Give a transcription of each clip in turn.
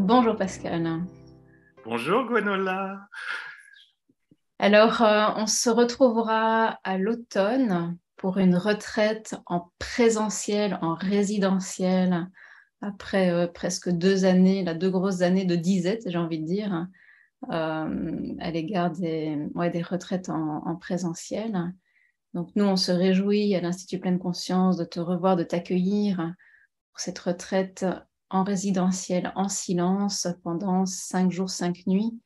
Bonjour Pascal. Bonjour Gwenola. Alors, on se retrouvera à l'automne pour une retraite en présentiel, en résidentiel, après presque 2 années, là, 2 grosses années de disette, j'ai envie de dire, à l'égard des retraites en présentiel. Donc, nous, on se réjouit à l'Institut Pleine Conscience de te revoir, de t'accueillir pour cette retraite en résidentiel, en silence, pendant 5 jours, 5 nuits,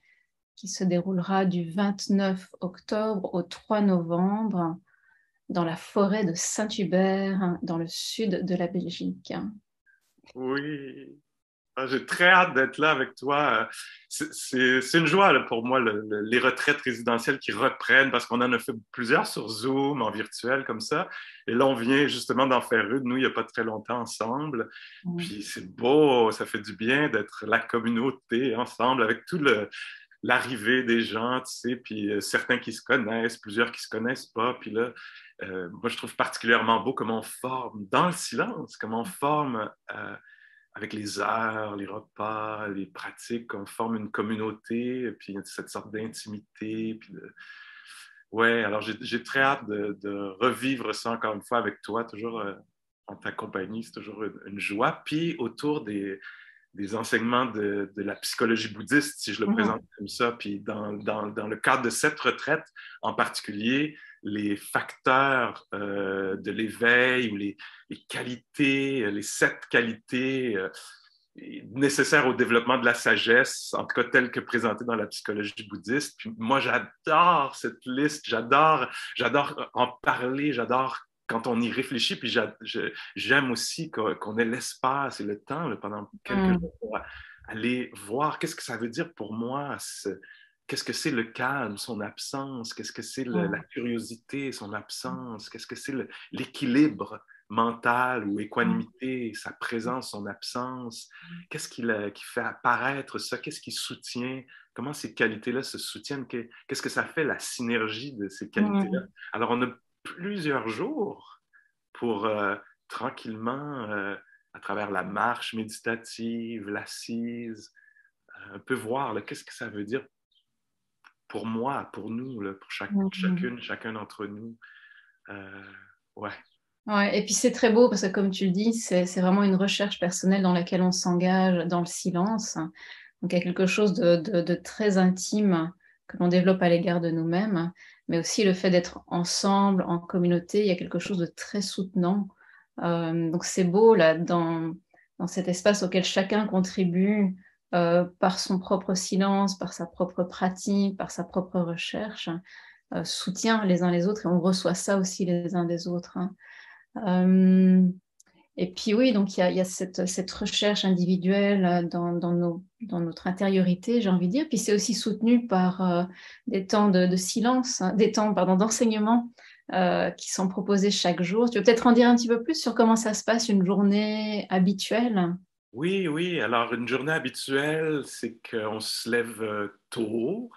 qui se déroulera du 29 octobre au 3 novembre dans la forêt de Saint-Hubert, dans le sud de la Belgique. Oui, j'ai très hâte d'être là avec toi. C'est une joie là, pour moi, les retraites résidentielles qui reprennent, parce qu'on en a fait plusieurs sur Zoom, en virtuel, comme ça. Et là, on vient justement d'en faire une, nous, il n'y a pas très longtemps, ensemble. Puis c'est beau, ça fait du bien d'être la communauté ensemble, avec l'arrivée des gens, tu sais, puis certains qui se connaissent, plusieurs qui se connaissent pas. Puis là, moi, je trouve particulièrement beau comment on forme dans le silence, comment on forme avec les heures, les repas, les pratiques, on forme une communauté, puis cette sorte d'intimité. Ouais, alors j'ai très hâte de revivre ça encore une fois avec toi, toujours en ta compagnie, c'est toujours une joie. Puis autour des enseignements de la psychologie bouddhiste, si je le présente Mhm. comme ça. Puis dans le cadre de cette retraite en particulier, les facteurs de l'éveil ou les qualités, les 7 qualités nécessaires au développement de la sagesse, en tout cas telles que présentées dans la psychologie bouddhiste. Puis moi, j'adore cette liste, j'adore en parler, j'adore quand on y réfléchit, puis j'aime aussi qu'on ait l'espace et le temps là, pendant quelques Mhm. jours pour aller voir qu'est-ce que ça veut dire pour moi, qu'est-ce que c'est le calme, son absence, qu'est-ce que c'est la curiosité, son absence, qu'est-ce que c'est l'équilibre mental ou équanimité, sa présence, son absence, qu'est-ce qui fait apparaître ça, qu'est-ce qui soutient, comment ces qualités-là se soutiennent, qu'est-ce que ça fait la synergie de ces qualités-là. Mhm. Alors on a plusieurs jours pour tranquillement, à travers la marche méditative, l'assise, un peu voir qu'est-ce que ça veut dire pour moi, pour nous, là, pour Mhm. chacune, chacun d'entre nous. Euh, ouais. Ouais, et puis c'est très beau parce que comme tu le dis, c'est vraiment une recherche personnelle dans laquelle on s'engage dans le silence. Donc il y a quelque chose de très intime que l'on développe à l'égard de nous-mêmes, mais aussi le fait d'être ensemble, en communauté, il y a quelque chose de très soutenant. Donc c'est beau là, dans cet espace auquel chacun contribue par son propre silence, par sa propre pratique, par sa propre recherche, soutient les uns les autres et on reçoit ça aussi les uns des autres, hein. Euh, et puis oui, donc il y a cette recherche individuelle dans notre intériorité, j'ai envie de dire. Puis c'est aussi soutenu par des temps de silence, hein, des temps, pardon, d'enseignement qui sont proposés chaque jour. Tu veux peut-être en dire un petit peu plus sur comment ça se passe une journée habituelle? Oui, oui. Alors, une journée habituelle, c'est qu'on se lève tôt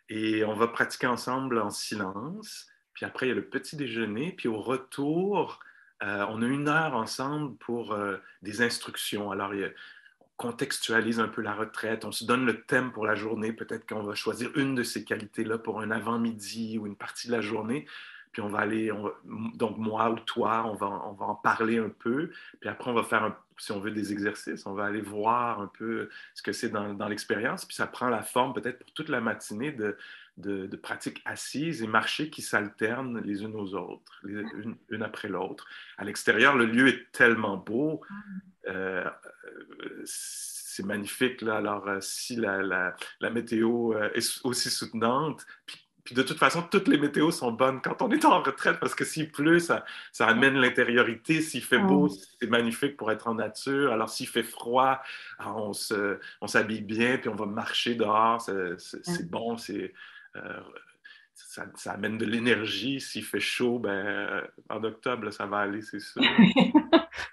et on va pratiquer ensemble en silence. Puis après, il y a le petit déjeuner. Puis au retour, on a 1 heure ensemble pour des instructions. Alors, on contextualise un peu la retraite. On se donne le thème pour la journée. Peut-être qu'on va choisir une de ces qualités-là pour un avant-midi ou une partie de la journée. Puis on va aller, donc moi ou toi, on va en parler un peu. Puis après, on va faire, si on veut, des exercices. On va aller voir un peu ce que c'est dans l'expérience. Puis ça prend la forme peut-être pour toute la matinée de pratiques assises et marchés qui s'alternent les unes aux autres, une après l'autre. À l'extérieur, le lieu est tellement beau. C'est magnifique, là. Alors, si la météo est aussi soutenante, puis de toute façon, toutes les météos sont bonnes quand on est en retraite parce que s'il pleut, ça amène l'intériorité. S'il fait beau, Mm. c'est magnifique pour être en nature. Alors, s'il fait froid, on s'habille bien, puis on va marcher dehors. C'est bon, euh, ça amène de l'énergie. S'il fait chaud, ben, en octobre, là, ça va aller, c'est sûr.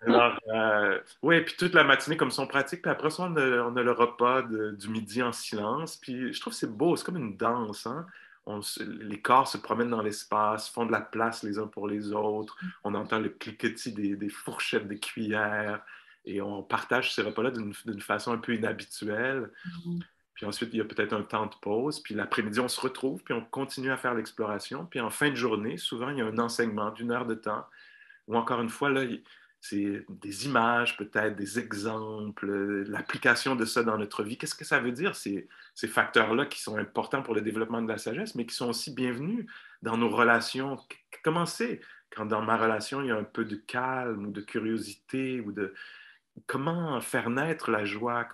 Alors, oui, puis toute la matinée comme son pratique, puis après ça, on a le repas du midi en silence, puis je trouve que c'est beau, c'est comme une danse, hein? Les corps se promènent dans l'espace, font de la place les uns pour les autres, on entend le cliquetis des fourchettes, des cuillères, et on partage ces repas-là d'une façon un peu inhabituelle. Puis ensuite, il y a peut-être un temps de pause. Puis l'après-midi, on se retrouve, puis on continue à faire l'exploration. Puis en fin de journée, souvent, il y a un enseignement d'1 heure de temps. Ou encore une fois, là, c'est des images, peut-être des exemples, l'application de ça dans notre vie. Qu'est-ce que ça veut dire, ces facteurs-là qui sont importants pour le développement de la sagesse, mais qui sont aussi bienvenus dans nos relations? Comment c'est quand dans ma relation, il y a un peu de calme ou de curiosité ou de... Comment faire naître la joie?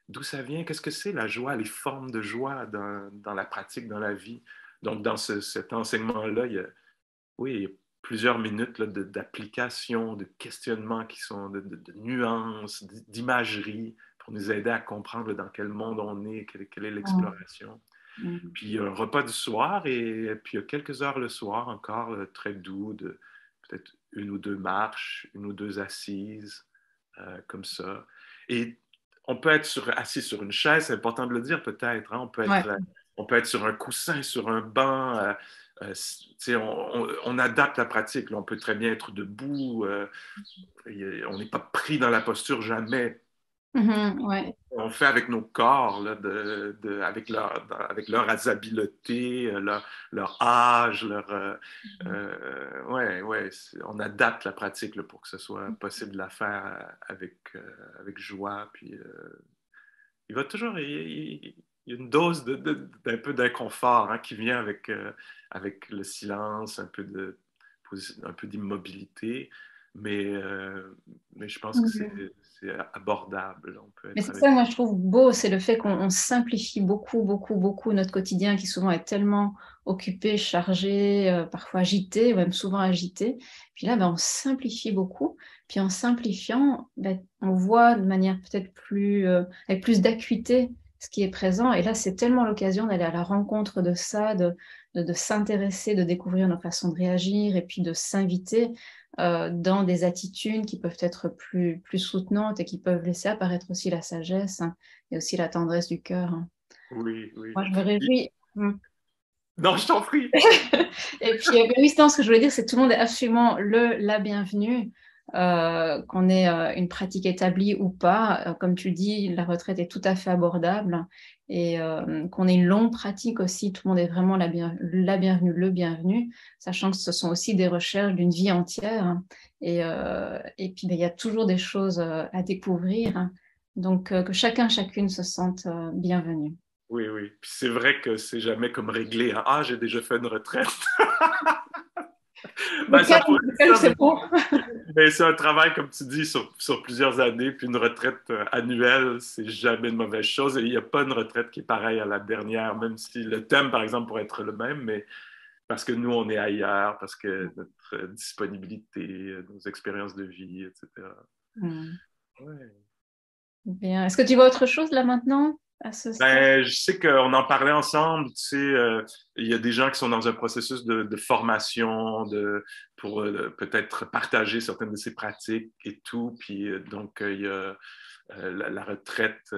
D'où ça vient? Qu'est-ce que c'est la joie, les formes de joie dans la pratique, dans la vie? Donc, dans cet enseignement-là, oui, il y a plusieurs minutes là, d'application, de questionnement qui sont de nuances, d'imagerie pour nous aider à comprendre là, dans quel monde on est, quelle est l'exploration. Puis il y a un repas du soir et puis il y a quelques heures le soir encore, très doux, de peut-être 1 ou 2 marches, 1 ou 2 assises, comme ça. Et on peut être assis sur une chaise, c'est important de le dire peut-être, hein? On peut être sur un coussin, sur un banc. On adapte la pratique. Là, on peut très bien être debout. On n'est pas pris dans la posture jamais. Ouais. On fait avec nos corps, là, avec leur habileté, leur âge, ouais, on adapte la pratique là, pour que ce soit possible de la faire avec joie. Puis il va toujours, il y a une dose d'un peu d'inconfort hein, qui vient avec le silence, un peu d'immobilité, mais je pense que c'est abordable. On peut Mais être c'est avec... ça, moi, je trouve beau, c'est le fait qu'on simplifie beaucoup, beaucoup, beaucoup notre quotidien qui souvent est tellement occupé, chargé, parfois agité, ou même souvent agité. Puis là, ben, on simplifie beaucoup. Puis en simplifiant, ben, on voit de manière peut-être avec plus d'acuité ce qui est présent. Et là, c'est tellement l'occasion d'aller à la rencontre de ça, de s'intéresser, de découvrir nos façons de réagir et puis de s'inviter dans des attitudes qui peuvent être plus soutenantes et qui peuvent laisser apparaître aussi la sagesse hein, et aussi la tendresse du cœur. Hein. Oui, oui. Moi, je me réjouis. Non, je t'en prie. Et puis, oui, non, ce que je voulais dire, c'est que tout le monde est absolument la bienvenue, qu'on ait une pratique établie ou pas. Comme tu dis, la retraite est tout à fait abordable et qu'on ait une longue pratique aussi, tout le monde est vraiment la bienvenue, le bienvenu, sachant que ce sont aussi des recherches d'une vie entière. Hein. Et puis, ben, il y a toujours des choses à découvrir. Hein. Donc, que chacun, chacune se sente bienvenue. Oui, oui. Puis c'est vrai que c'est jamais comme réglé. Hein. Ah, j'ai déjà fait une retraite. Ben, ça pourrait Le être calme, ça, c'est beau. mais c'est un travail, comme tu dis, sur plusieurs années. Puis une retraite annuelle, c'est jamais une mauvaise chose. Et il n'y a pas une retraite qui est pareille à la dernière, même si le thème, par exemple, pourrait être le même, mais parce que nous, on est ailleurs, parce que notre disponibilité, nos expériences de vie, etc. Hmm. Ouais. Bien. Est-ce que tu vois autre chose là maintenant, à ce stade? Ben, je sais qu'on en parlait ensemble, tu sais, il y a des gens qui sont dans un processus de formation, pour peut-être partager certaines de ces pratiques et tout. Puis donc, il y a la retraite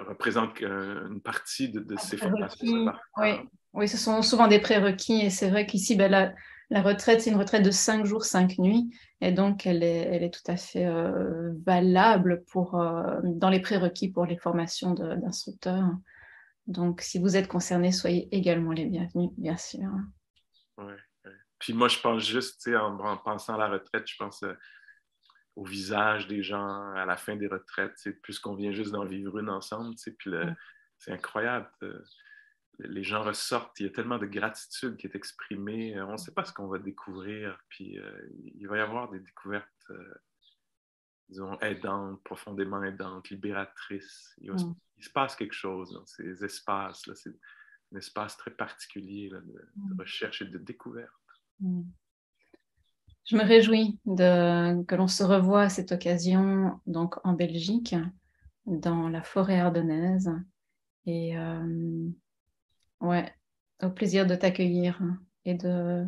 représente une partie de ces formations. Prérequis, oui. Oui, ce sont souvent des prérequis et c'est vrai qu'ici, ben, la retraite, c'est une retraite de 5 jours, 5 nuits et donc elle est tout à fait valable dans les prérequis pour les formations d'instructeurs. Donc, si vous êtes concernés, soyez également les bienvenus, bien sûr. Ouais, ouais. Puis moi, je pense juste, tu sais, en pensant à la retraite, je pense au visage des gens à la fin des retraites, puisqu'on vient juste d'en vivre une ensemble, tu sais, puis c'est incroyable. Les gens ressortent, il y a tellement de gratitude qui est exprimée, on ne sait pas ce qu'on va découvrir, puis il va y avoir des découvertes, disons, aidantes, profondément aidantes, libératrices. Il se passe quelque chose dans ces espaces-là, c'est un espace très particulier là, de recherche et de découverte. Je me réjouis que l'on se revoie à cette occasion donc en Belgique, dans la forêt ardennaise. Et ouais, au plaisir de t'accueillir et de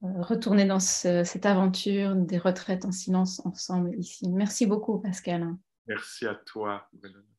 retourner dans cette aventure des retraites en silence ensemble ici. Merci beaucoup, Pascal. Merci à toi, Mélanie.